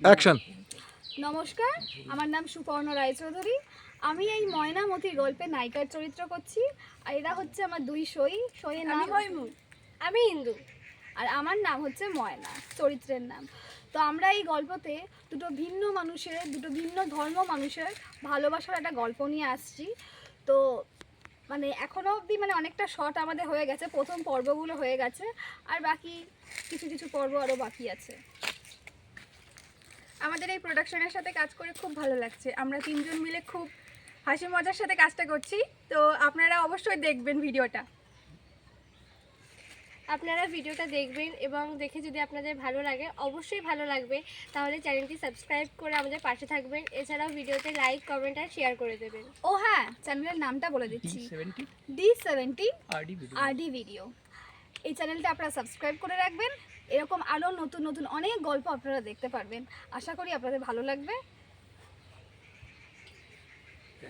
Action. নমস্কার, আমার নাম সুপর্ণা রায়চৌধুরী। আমি এই ময়নামতির গল্পে নায়িকার চরিত্র করছি। আর এরা হচ্ছে আমার দুই সইয়ের নাম আমি ইন্দু, আর আমার নাম হচ্ছে ময়না, চরিত্রের নাম। তো আমরা এই গল্পতে দুটো ভিন্ন ধর্ম মানুষের ভালোবাসার একটা গল্প নিয়ে আসছি। তো মানে এখনও অবধি অনেকটা শর্ট আমাদের হয়ে গেছে, প্রথম পর্বগুলো হয়ে গেছে, আর বাকি কিছু পর্ব আরও বাকি আছে। আমাদের এই প্রোডাকশনের সাথে কাজ করে খুব ভালো লাগছে। আমরা তিনজন মিলে খুব হাসি মজার সাথে কাজটা করছি। তো আপনারা অবশ্যই দেখবেন ভিডিওটা। আপনারা ভিডিওটা দেখবেন এবং দেখে যদি আপনাদের ভালো লাগে, অবশ্যই ভালো লাগবে, তাহলে চ্যানেলটি সাবস্ক্রাইব করে আমাদের পাশে থাকবেন। এছাড়াও ভিডিওতে লাইক, কমেন্ট আর শেয়ার করে দেবেন। ও হ্যাঁ, চ্যানেলের নামটা বলে দিচ্ছি, D17 RD ভিডিও। এই চ্যানেলটা আপনারা সাবস্ক্রাইব করে রাখবেন। এরকম আরও নতুন অনেক গল্প আপনারা দেখতে পারবেন। আশা করি আপনাদের ভালো লাগবে।